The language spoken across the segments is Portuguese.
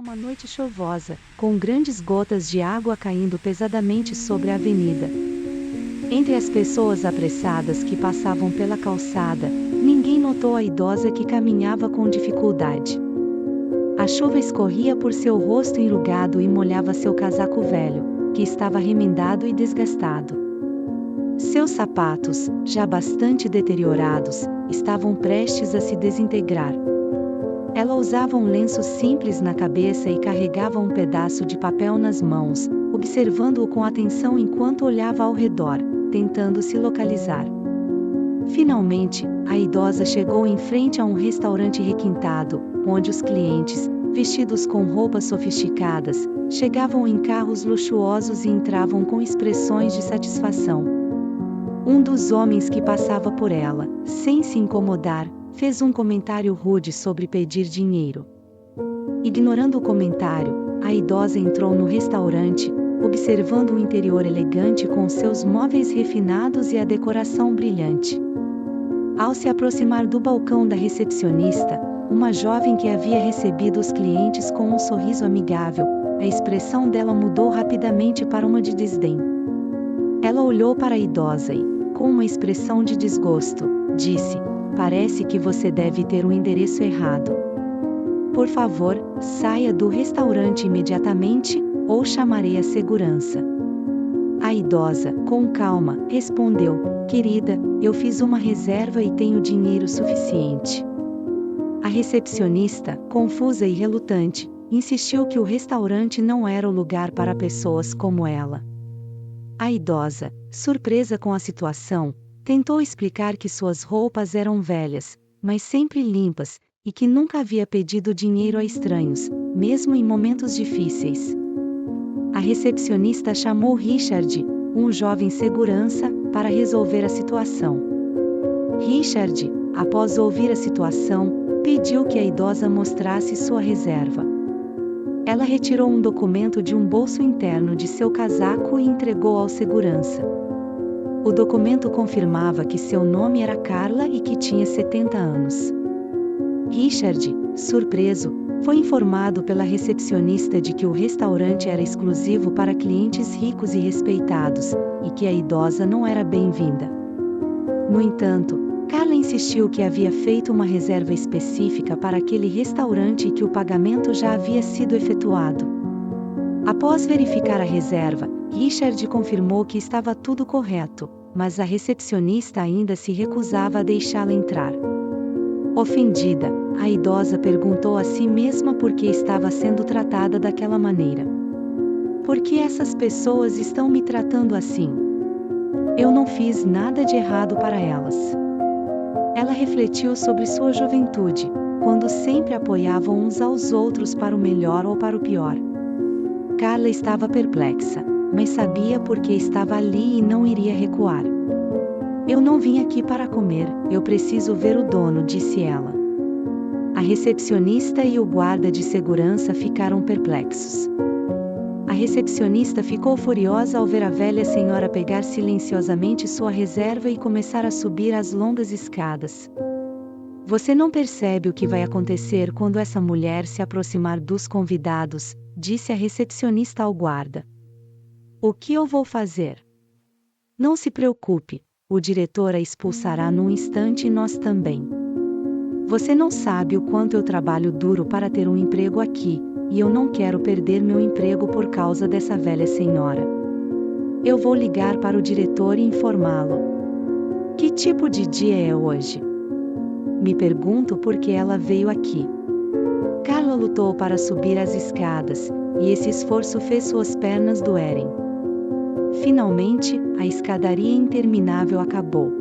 uma noite chuvosa, com grandes gotas de água caindo pesadamente sobre a avenida. Entre as pessoas apressadas que passavam pela calçada, ninguém notou a idosa que caminhava com dificuldade. A chuva escorria por seu rosto enrugado e molhava seu casaco velho, que estava remendado e desgastado. Seus sapatos, já bastante deteriorados, estavam prestes a se desintegrar. Ela usava um lenço simples na cabeça e carregava um pedaço de papel nas mãos, observando-o com atenção enquanto olhava ao redor, tentando se localizar. Finalmente, a idosa chegou em frente a um restaurante requintado, onde os clientes, vestidos com roupas sofisticadas, chegavam em carros luxuosos e entravam com expressões de satisfação. Um dos homens que passava por ela, sem se incomodar, fez um comentário rude sobre pedir dinheiro. Ignorando o comentário, a idosa entrou no restaurante, observando o interior elegante com seus móveis refinados e a decoração brilhante. Ao se aproximar do balcão da recepcionista, uma jovem que havia recebido os clientes com um sorriso amigável, a expressão dela mudou rapidamente para uma de desdém. Ela olhou para a idosa e, com uma expressão de desgosto, disse: "Parece que você deve ter o endereço errado. Por favor, saia do restaurante imediatamente, ou chamarei a segurança." A idosa, com calma, respondeu: "Querida, eu fiz uma reserva e tenho dinheiro suficiente." A recepcionista, confusa e relutante, insistiu que o restaurante não era o lugar para pessoas como ela. A idosa, surpresa com a situação, tentou explicar que suas roupas eram velhas, mas sempre limpas, e que nunca havia pedido dinheiro a estranhos, mesmo em momentos difíceis. A recepcionista chamou Richard, um jovem segurança, para resolver a situação. Richard, após ouvir a situação, pediu que a idosa mostrasse sua reserva. Ela retirou um documento de um bolso interno de seu casaco e entregou ao segurança. O documento confirmava que seu nome era Carla e que tinha 70 anos. Richard, surpreso, foi informado pela recepcionista de que o restaurante era exclusivo para clientes ricos e respeitados, e que a idosa não era bem-vinda. No entanto, Carla insistiu que havia feito uma reserva específica para aquele restaurante e que o pagamento já havia sido efetuado. Após verificar a reserva, Richard confirmou que estava tudo correto, mas a recepcionista ainda se recusava a deixá-la entrar. Ofendida, a idosa perguntou a si mesma por que estava sendo tratada daquela maneira. Por que essas pessoas estão me tratando assim? Eu não fiz nada de errado para elas. Ela refletiu sobre sua juventude, quando sempre apoiavam uns aos outros para o melhor ou para o pior. Carla estava perplexa, mas sabia por que estava ali e não iria recuar. "Eu não vim aqui para comer, eu preciso ver o dono", disse ela. A recepcionista e o guarda de segurança ficaram perplexos. A recepcionista ficou furiosa ao ver a velha senhora pegar silenciosamente sua reserva e começar a subir as longas escadas. "Você não percebe o que vai acontecer quando essa mulher se aproximar dos convidados", disse a recepcionista ao guarda. "O que eu vou fazer?" "Não se preocupe, o diretor a expulsará num instante e nós também. Você não sabe o quanto eu trabalho duro para ter um emprego aqui, e eu não quero perder meu emprego por causa dessa velha senhora. Eu vou ligar para o diretor e informá-lo." "Que tipo de dia é hoje?" "Me pergunto por que ela veio aqui." Carla lutou para subir as escadas, e esse esforço fez suas pernas doerem. Finalmente, a escadaria interminável acabou.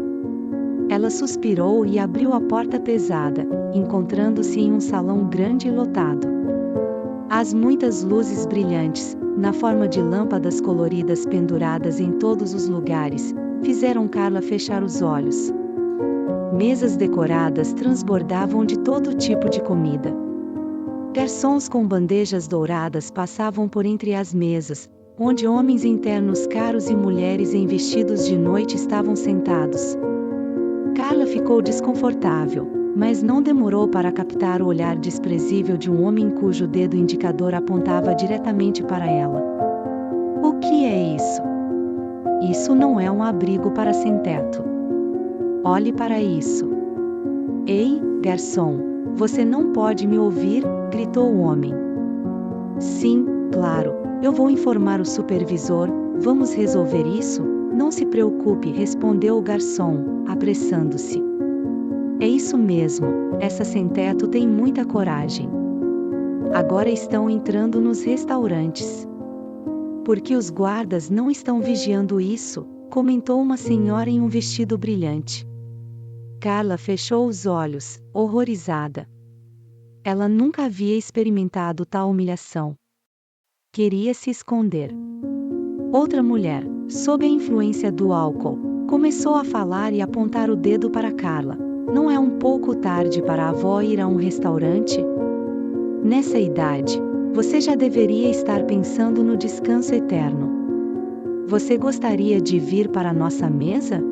Ela suspirou e abriu a porta pesada, encontrando-se em um salão grande e lotado. As muitas luzes brilhantes, na forma de lâmpadas coloridas penduradas em todos os lugares, fizeram Carla fechar os olhos. Mesas decoradas transbordavam de todo tipo de comida. Garçons com bandejas douradas passavam por entre as mesas, onde homens em ternos caros e mulheres em vestidos de noite estavam sentados. Carla ficou desconfortável, mas não demorou para captar o olhar desprezível de um homem cujo dedo indicador apontava diretamente para ela. O que é isso? Isso não é um abrigo para sem-teto. Olhe para isso. Ei, garçom, você não pode me ouvir, gritou o homem. Sim, claro, eu vou informar o supervisor, vamos resolver isso? Não se preocupe, respondeu o garçom, apressando-se. É isso mesmo, essa sem-teto tem muita coragem. Agora estão entrando nos restaurantes. Porque os guardas não estão vigiando isso, comentou uma senhora em um vestido brilhante. Carla fechou os olhos, horrorizada. Ela nunca havia experimentado tal humilhação. Queria se esconder. Outra mulher, sob a influência do álcool, começou a falar e apontar o dedo para Carla. Não é um pouco tarde para a avó ir a um restaurante? Nessa idade, você já deveria estar pensando no descanso eterno. Você gostaria de vir para a nossa mesa?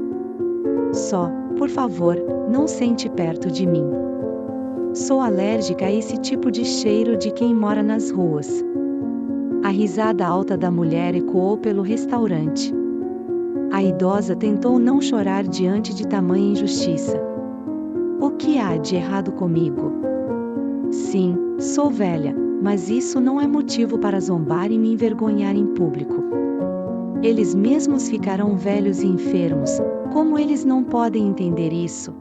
Só, por favor, não sente perto de mim. Sou alérgica a esse tipo de cheiro de quem mora nas ruas. A risada alta da mulher ecoou pelo restaurante. A idosa tentou não chorar diante de tamanha injustiça. O que há de errado comigo? Sim, sou velha, mas isso não é motivo para zombar e me envergonhar em público. Eles mesmos ficarão velhos e enfermos, como eles não podem entender isso?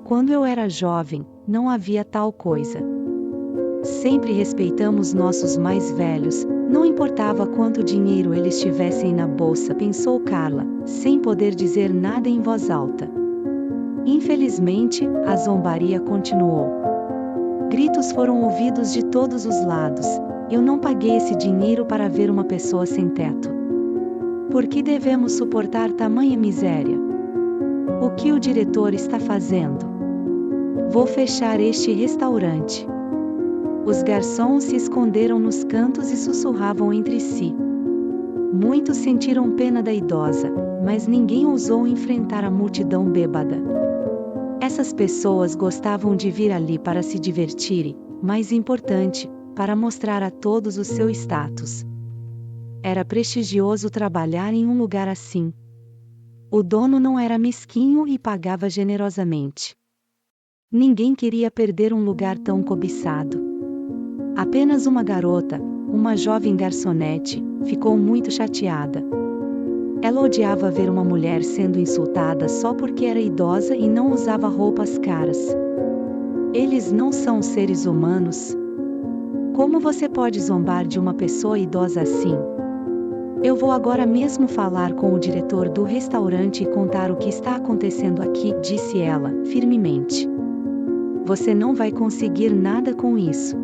Quando eu era jovem, não havia tal coisa. Sempre respeitamos nossos mais velhos, não importava quanto dinheiro eles tivessem na bolsa, pensou Carla, sem poder dizer nada em voz alta. Infelizmente, a zombaria continuou. Gritos foram ouvidos de todos os lados. Eu não paguei esse dinheiro para ver uma pessoa sem teto. Por que devemos suportar tamanha miséria? O que o diretor está fazendo? Vou fechar este restaurante. Os garçons se esconderam nos cantos e sussurravam entre si. Muitos sentiram pena da idosa, mas ninguém ousou enfrentar a multidão bêbada. Essas pessoas gostavam de vir ali para se divertirem, mais importante, para mostrar a todos o seu status. Era prestigioso trabalhar em um lugar assim. O dono não era mesquinho e pagava generosamente. Ninguém queria perder um lugar tão cobiçado. Apenas uma garota, uma jovem garçonete, ficou muito chateada. Ela odiava ver uma mulher sendo insultada só porque era idosa e não usava roupas caras. Eles não são seres humanos. Como você pode zombar de uma pessoa idosa assim? Eu vou agora mesmo falar com o diretor do restaurante e contar o que está acontecendo aqui, disse ela, firmemente. Você não vai conseguir nada com isso.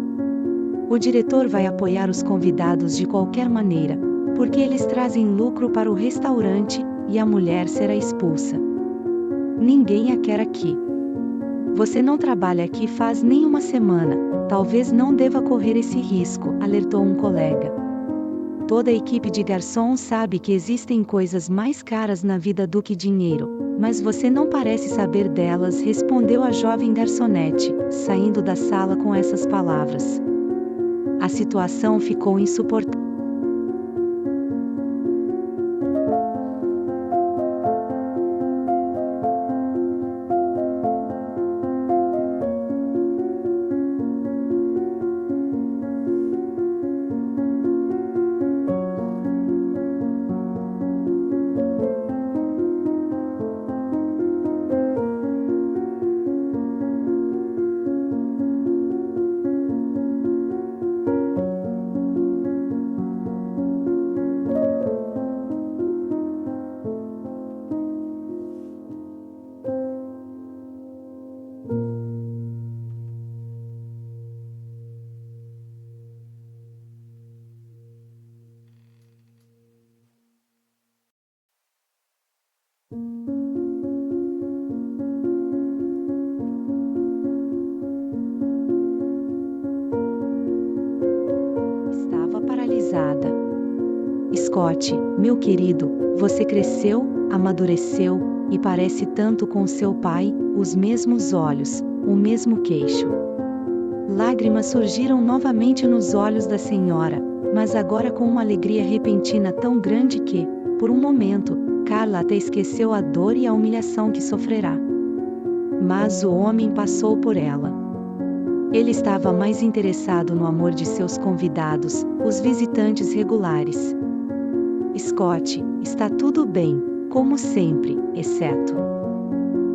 O diretor vai apoiar os convidados de qualquer maneira, porque eles trazem lucro para o restaurante, e a mulher será expulsa. Ninguém a quer aqui. Você não trabalha aqui faz nem uma semana, talvez não deva correr esse risco, alertou um colega. Toda a equipe de garçons sabe que existem coisas mais caras na vida do que dinheiro, mas você não parece saber delas, respondeu a jovem garçonete, saindo da sala com essas palavras. A situação ficou insuportável. Estava paralisada. Scott, meu querido, você cresceu, amadureceu, e parece tanto com seu pai, os mesmos olhos, o mesmo queixo. Lágrimas surgiram novamente nos olhos da senhora, mas agora com uma alegria repentina tão grande que, por um momento, Carla até esqueceu a dor e a humilhação que sofrerá. Mas o homem passou por ela. Ele estava mais interessado no amor de seus convidados, os visitantes regulares. Scott, está tudo bem, como sempre, exceto.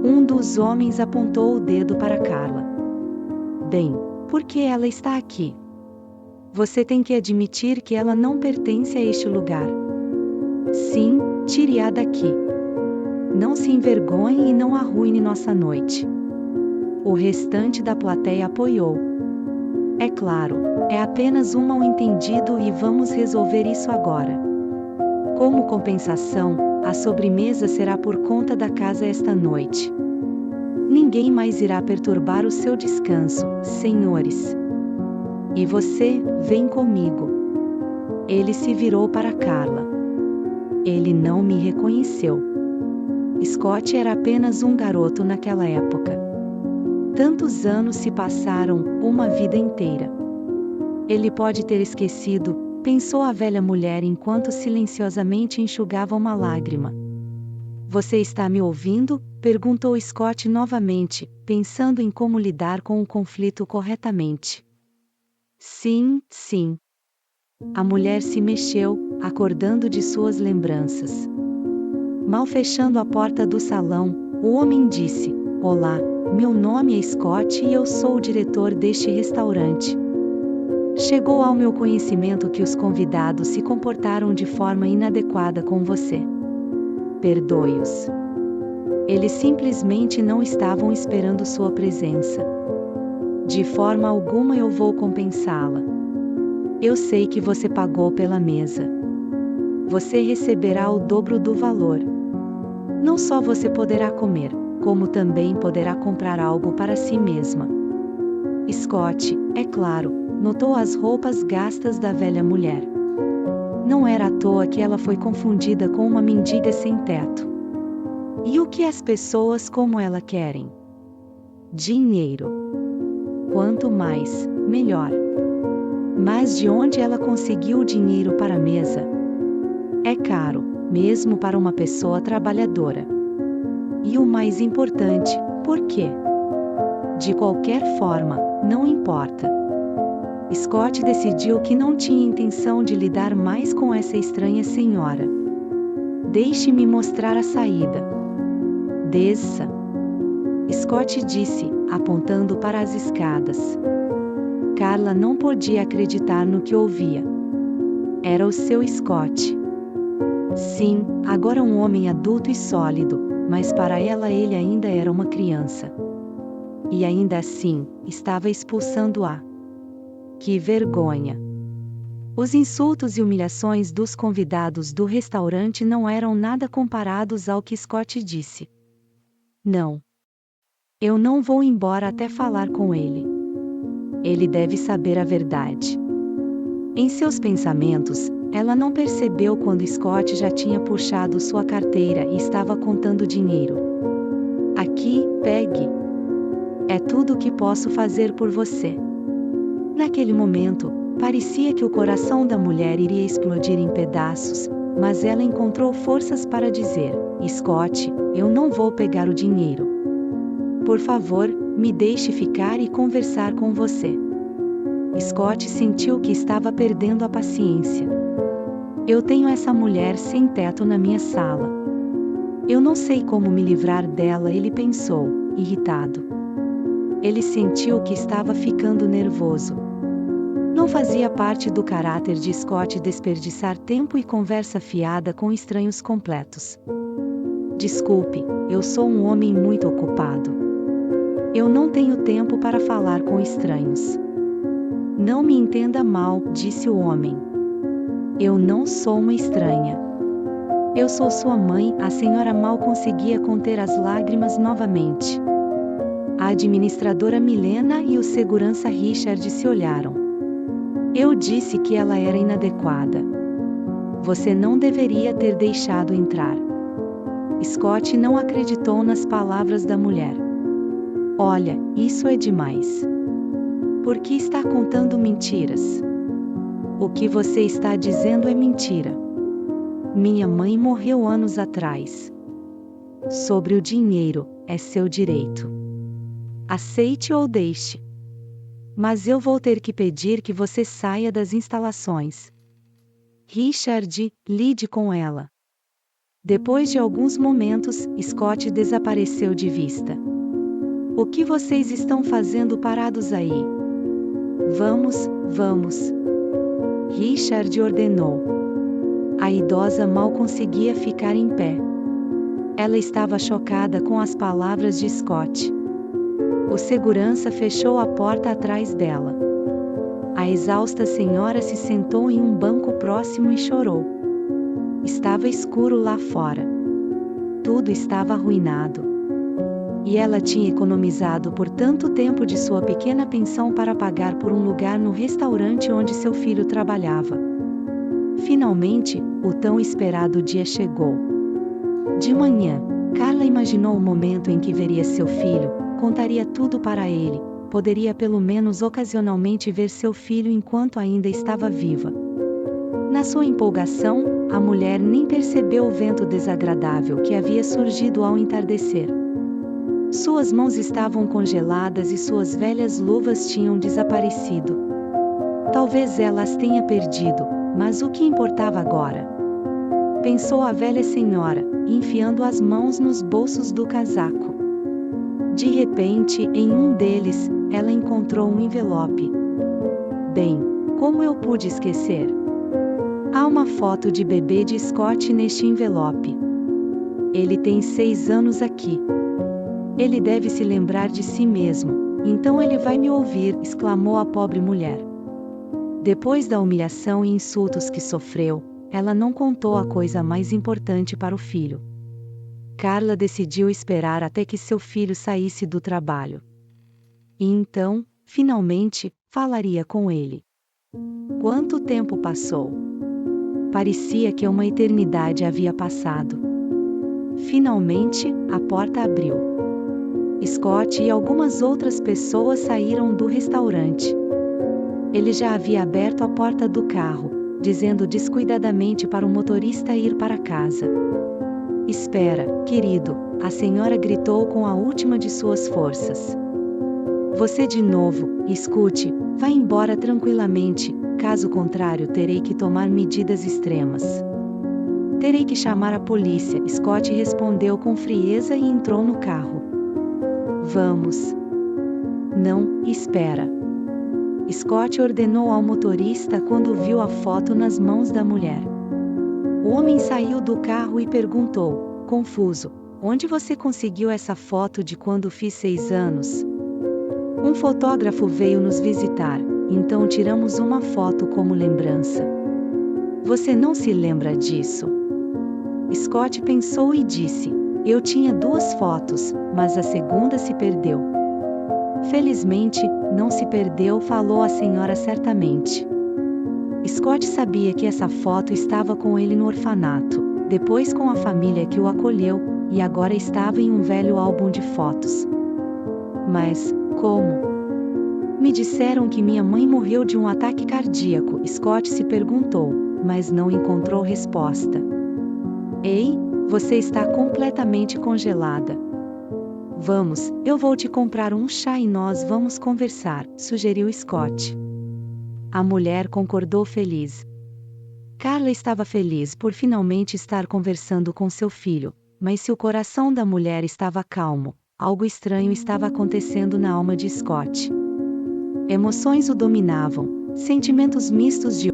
Um dos homens apontou o dedo para Carla. Bem, por que ela está aqui? Você tem que admitir que ela não pertence a este lugar. Sim, tire-a daqui. Não se envergonhe e não arruine nossa noite. O restante da plateia apoiou. É claro, é apenas um mal-entendido e vamos resolver isso agora. Como compensação, a sobremesa será por conta da casa esta noite. Ninguém mais irá perturbar o seu descanso, senhores. E você, vem comigo. Ele se virou para Carla. Ele não me reconheceu. Scott era apenas um garoto naquela época. Tantos anos se passaram, uma vida inteira. Ele pode ter esquecido, pensou a velha mulher enquanto silenciosamente enxugava uma lágrima. Você está me ouvindo? Perguntou Scott novamente, pensando em como lidar com o conflito corretamente. Sim, sim. A mulher se mexeu, acordando de suas lembranças. Mal fechando a porta do salão, o homem disse: Olá, meu nome é Scott e eu sou o diretor deste restaurante. Chegou ao meu conhecimento que os convidados se comportaram de forma inadequada com você. Perdoe-os. Eles simplesmente não estavam esperando sua presença. De forma alguma eu vou compensá-la. Eu sei que você pagou pela mesa. Você receberá o dobro do valor. Não só você poderá comer, como também poderá comprar algo para si mesma. Scott, é claro, notou as roupas gastas da velha mulher. Não era à toa que ela foi confundida com uma mendiga sem teto. E o que as pessoas como ela querem? Dinheiro. Quanto mais, melhor. Mas de onde ela conseguiu o dinheiro para a mesa? É caro, mesmo para uma pessoa trabalhadora. E o mais importante, por quê? De qualquer forma, não importa. Scott decidiu que não tinha intenção de lidar mais com essa estranha senhora. Deixe-me mostrar a saída. Desça. Scott disse, apontando para as escadas. Carla não podia acreditar no que ouvia. Era o seu Scott. Sim, agora um homem adulto e sólido, mas para ela ele ainda era uma criança. E ainda assim, estava expulsando-a. Que vergonha! Os insultos e humilhações dos convidados do restaurante não eram nada comparados ao que Scott disse. Não. Eu não vou embora até falar com ele. Ele deve saber a verdade. Em seus pensamentos, ela não percebeu quando Scott já tinha puxado sua carteira e estava contando dinheiro. Aqui, pegue. É tudo o que posso fazer por você. Naquele momento, parecia que o coração da mulher iria explodir em pedaços, mas ela encontrou forças para dizer: Scott, eu não vou pegar o dinheiro. Por favor, me deixe ficar e conversar com você. Scott sentiu que estava perdendo a paciência. Eu tenho essa mulher sem teto na minha sala. Eu não sei como me livrar dela, ele pensou, irritado. Ele sentiu que estava ficando nervoso. Não fazia parte do caráter de Scott desperdiçar tempo e conversa fiada com estranhos completos. Desculpe, eu sou um homem muito ocupado. Eu não tenho tempo para falar com estranhos. Não me entenda mal, disse o homem. Eu não sou uma estranha. Eu sou sua mãe. A senhora mal conseguia conter as lágrimas novamente. A administradora Milena e o segurança Richard se olharam. Eu disse que ela era inadequada. Você não deveria ter deixado entrar. Scott não acreditou nas palavras da mulher. Olha, isso é demais. Por que está contando mentiras? O que você está dizendo é mentira. Minha mãe morreu anos atrás. Sobre o dinheiro, é seu direito. Aceite ou deixe. Mas eu vou ter que pedir que você saia das instalações. Richard, lide com ela. Depois de alguns momentos, Scott desapareceu de vista. O que vocês estão fazendo parados aí? Vamos, vamos. Richard ordenou. A idosa mal conseguia ficar em pé. Ela estava chocada com as palavras de Scott. O segurança fechou a porta atrás dela. A exausta senhora se sentou em um banco próximo e chorou. Estava escuro lá fora. Tudo estava arruinado. E ela tinha economizado por tanto tempo de sua pequena pensão para pagar por um lugar no restaurante onde seu filho trabalhava. Finalmente, o tão esperado dia chegou. De manhã, Carla imaginou o momento em que veria seu filho, contaria tudo para ele, poderia pelo menos ocasionalmente ver seu filho enquanto ainda estava viva. Na sua empolgação, a mulher nem percebeu o vento desagradável que havia surgido ao entardecer. Suas mãos estavam congeladas e suas velhas luvas tinham desaparecido. Talvez ela as tenha perdido, mas o que importava agora? Pensou a velha senhora, enfiando as mãos nos bolsos do casaco. De repente, em um deles, ela encontrou um envelope. Bem, como eu pude esquecer? Há uma foto de bebê de Scott neste envelope. Ele tem 6 anos aqui. Ele deve se lembrar de si mesmo, então ele vai me ouvir, exclamou a pobre mulher. Depois da humilhação e insultos que sofreu, ela não contou a coisa mais importante para o filho. Carla decidiu esperar até que seu filho saísse do trabalho. E então, finalmente, falaria com ele. Quanto tempo passou? Parecia que uma eternidade havia passado. Finalmente, a porta abriu. Scott e algumas outras pessoas saíram do restaurante. Ele já havia aberto a porta do carro, dizendo descuidadamente para o motorista ir para casa. Espera, querido, a senhora gritou com a última de suas forças. Você de novo, escute, vá embora tranquilamente, caso contrário terei que tomar medidas extremas. Terei que chamar a polícia, Scott respondeu com frieza e entrou no carro. Vamos. Não, espera. Scott ordenou ao motorista quando viu a foto nas mãos da mulher. O homem saiu do carro e perguntou, confuso, onde você conseguiu essa foto de quando fiz 6 anos? Um fotógrafo veio nos visitar, então tiramos uma foto como lembrança. Você não se lembra disso? Scott pensou e disse, eu tinha 2 fotos, mas a segunda se perdeu. Felizmente, não se perdeu, falou a senhora certamente. Scott sabia que essa foto estava com ele no orfanato, depois com a família que o acolheu, e agora estava em um velho álbum de fotos. Mas, como? Me disseram que minha mãe morreu de um ataque cardíaco, Scott se perguntou, mas não encontrou resposta. Ei, você está completamente congelada. Vamos, eu vou te comprar um chá e nós vamos conversar, sugeriu Scott. A mulher concordou feliz. Carla estava feliz por finalmente estar conversando com seu filho, mas se o coração da mulher estava calmo, algo estranho estava acontecendo na alma de Scott. Emoções o dominavam, sentimentos mistos de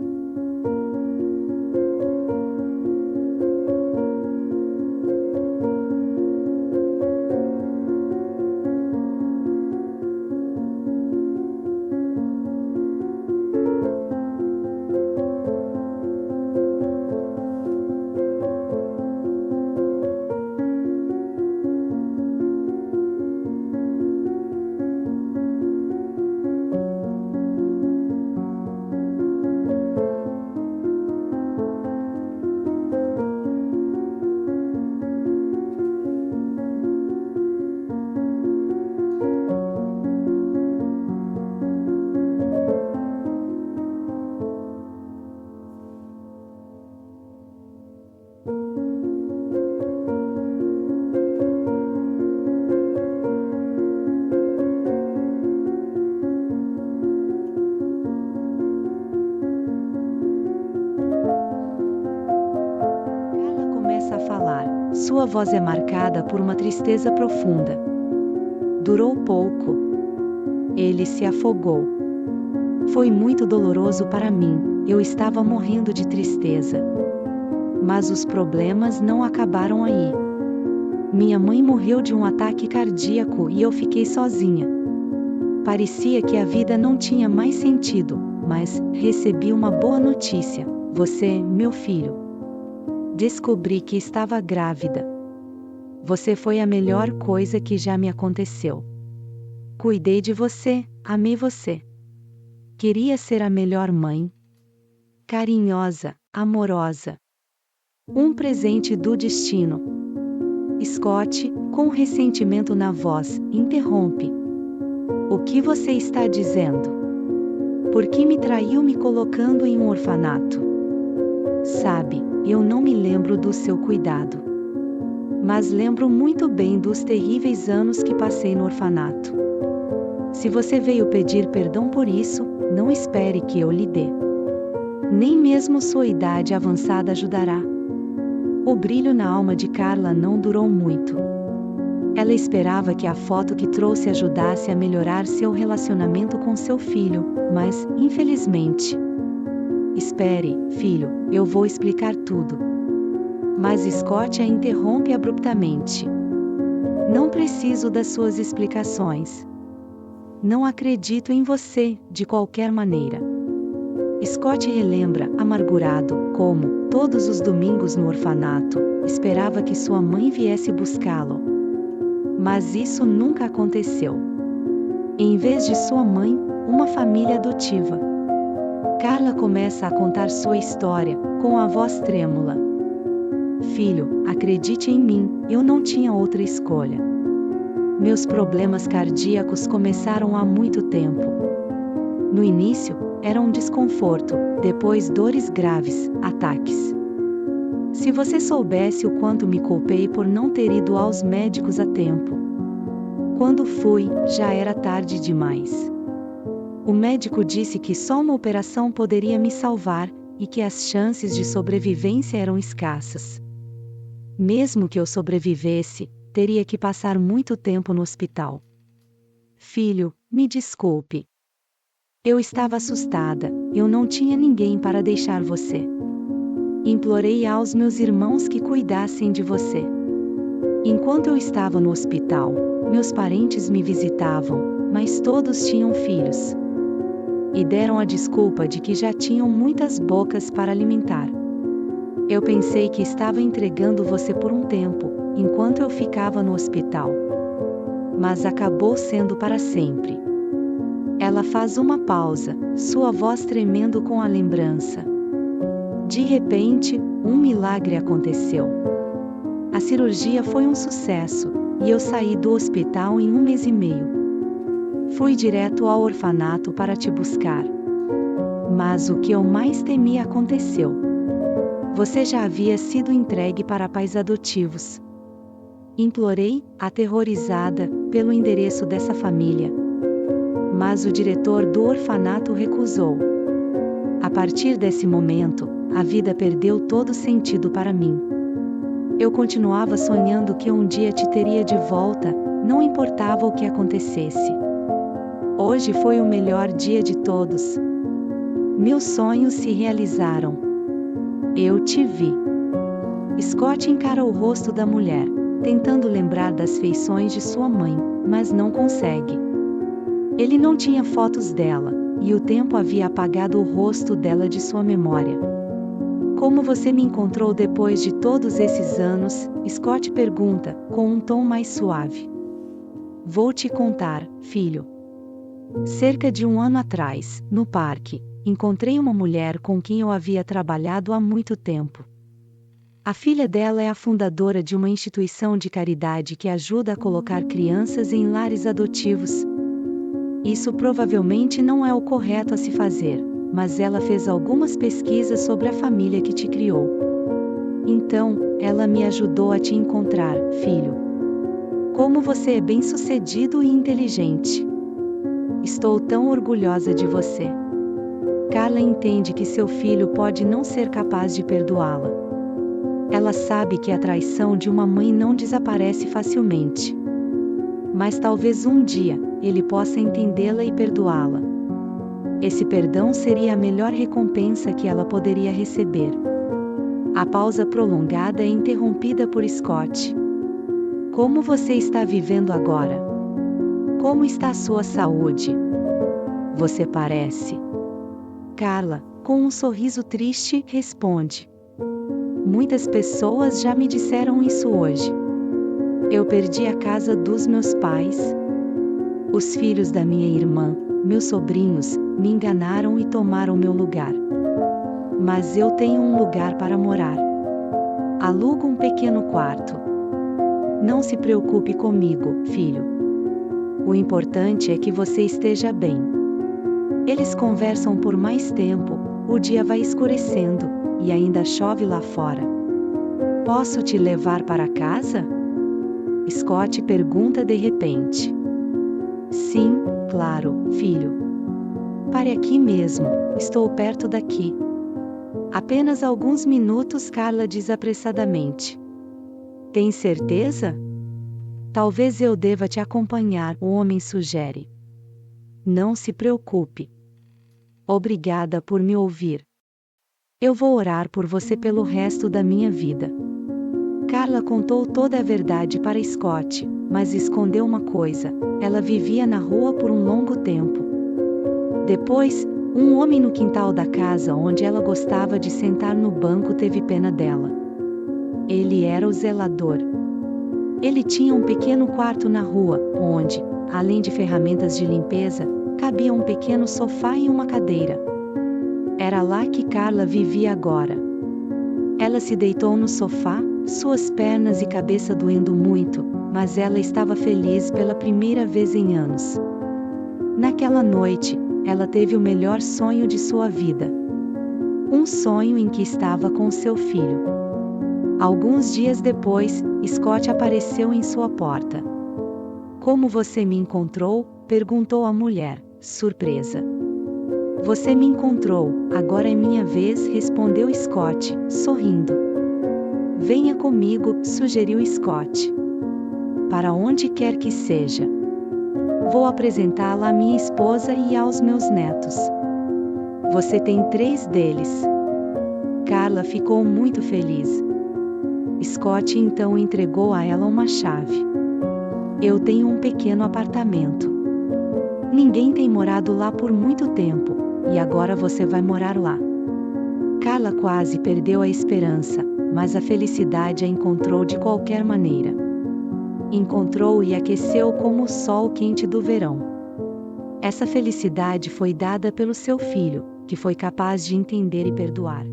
sua voz é marcada por uma tristeza profunda. Durou pouco. Ele se afogou. Foi muito doloroso para mim, eu estava morrendo de tristeza. Mas os problemas não acabaram aí. Minha mãe morreu de um ataque cardíaco e eu fiquei sozinha. Parecia que a vida não tinha mais sentido, mas recebi uma boa notícia: você, meu filho. Descobri que estava grávida. Você foi a melhor coisa que já me aconteceu. Cuidei de você, amei você. Queria ser a melhor mãe. Carinhosa, amorosa. Um presente do destino. Scott, com ressentimento na voz, interrompe. O que você está dizendo? Por que me traiu me colocando em um orfanato? Sabe, eu não me lembro do seu cuidado. Mas lembro muito bem dos terríveis anos que passei no orfanato. Se você veio pedir perdão por isso, não espere que eu lhe dê. Nem mesmo sua idade avançada ajudará. O brilho na alma de Carla não durou muito. Ela esperava que a foto que trouxe ajudasse a melhorar seu relacionamento com seu filho, mas, infelizmente... Espere, filho, eu vou explicar tudo. Mas Scott a interrompe abruptamente. Não preciso das suas explicações. Não acredito em você, de qualquer maneira. Scott relembra, amargurado, como, todos os domingos no orfanato, esperava que sua mãe viesse buscá-lo. Mas isso nunca aconteceu. Em vez de sua mãe, uma família adotiva. Carla começa a contar sua história, com a voz trêmula. Filho, acredite em mim, eu não tinha outra escolha. Meus problemas cardíacos começaram há muito tempo. No início, era um desconforto, depois dores graves, ataques. Se você soubesse o quanto me culpei por não ter ido aos médicos a tempo. Quando fui, já era tarde demais. O médico disse que só uma operação poderia me salvar, e que as chances de sobrevivência eram escassas. Mesmo que eu sobrevivesse, teria que passar muito tempo no hospital. Filho, me desculpe. Eu estava assustada, eu não tinha ninguém para deixar você. Implorei aos meus irmãos que cuidassem de você. Enquanto eu estava no hospital, meus parentes me visitavam, mas todos tinham filhos. E deram a desculpa de que já tinham muitas bocas para alimentar. Eu pensei que estava entregando você por um tempo, enquanto eu ficava no hospital. Mas acabou sendo para sempre. Ela faz uma pausa, sua voz tremendo com a lembrança. De repente, um milagre aconteceu. A cirurgia foi um sucesso, e eu saí do hospital em 1 mês e meio. Fui direto ao orfanato para te buscar. Mas o que eu mais temia aconteceu. Você já havia sido entregue para pais adotivos. Implorei, aterrorizada, pelo endereço dessa família. Mas o diretor do orfanato recusou. A partir desse momento, a vida perdeu todo sentido para mim. Eu continuava sonhando que um dia te teria de volta, não importava o que acontecesse. Hoje foi o melhor dia de todos. Meus sonhos se realizaram. Eu te vi. Scott encara o rosto da mulher, tentando lembrar das feições de sua mãe, mas não consegue. Ele não tinha fotos dela, e o tempo havia apagado o rosto dela de sua memória. Como você me encontrou depois de todos esses anos? Scott pergunta, com um tom mais suave. Vou te contar, filho. Cerca de 1 ano atrás, no parque, encontrei uma mulher com quem eu havia trabalhado há muito tempo. A filha dela é a fundadora de uma instituição de caridade que ajuda a colocar crianças em lares adotivos. Isso provavelmente não é o correto a se fazer, mas ela fez algumas pesquisas sobre a família que te criou. Então, ela me ajudou a te encontrar, filho. Como você é bem-sucedido e inteligente. Estou tão orgulhosa de você. Carla entende que seu filho pode não ser capaz de perdoá-la. Ela sabe que a traição de uma mãe não desaparece facilmente. Mas talvez um dia, ele possa entendê-la e perdoá-la. Esse perdão seria a melhor recompensa que ela poderia receber. A pausa prolongada é interrompida por Scott. Como você está vivendo agora? Como está a sua saúde? Você parece. Carla, com um sorriso triste, responde. Muitas pessoas já me disseram isso hoje. Eu perdi a casa dos meus pais. Os filhos da minha irmã, meus sobrinhos, me enganaram e tomaram meu lugar. Mas eu tenho um lugar para morar. Alugo um pequeno quarto. Não se preocupe comigo, filho. O importante é que você esteja bem. Eles conversam por mais tempo, o dia vai escurecendo, e ainda chove lá fora. Posso te levar para casa? Scott pergunta de repente. Sim, claro, filho. Pare aqui mesmo, estou perto daqui. Apenas alguns minutos, Carla diz apressadamente. Tem certeza? Talvez eu deva te acompanhar, o homem sugere. Não se preocupe. Obrigada por me ouvir. Eu vou orar por você pelo resto da minha vida. Carla contou toda a verdade para Scott, mas escondeu uma coisa: ela vivia na rua por um longo tempo. Depois, um homem no quintal da casa onde ela gostava de sentar no banco teve pena dela. Ele era o zelador. Ele tinha um pequeno quarto na rua, onde, além de ferramentas de limpeza, cabia um pequeno sofá e uma cadeira. Era lá que Carla vivia agora. Ela se deitou no sofá, suas pernas e cabeça doendo muito, mas ela estava feliz pela primeira vez em anos. Naquela noite, ela teve o melhor sonho de sua vida. Um sonho em que estava com seu filho. Alguns dias depois, Scott apareceu em sua porta. Como você me encontrou? Perguntou a mulher, surpresa. Você me encontrou, agora é minha vez, respondeu Scott, sorrindo. Venha comigo, sugeriu Scott. Para onde quer que seja. Vou apresentá-la à minha esposa e aos meus netos. Você tem 3 deles. Carla ficou muito feliz. Scott então entregou a ela uma chave. Eu tenho um pequeno apartamento. Ninguém tem morado lá por muito tempo, e agora você vai morar lá. Carla quase perdeu a esperança, mas a felicidade a encontrou de qualquer maneira. Encontrou e aqueceu como o sol quente do verão. Essa felicidade foi dada pelo seu filho, que foi capaz de entender e perdoar.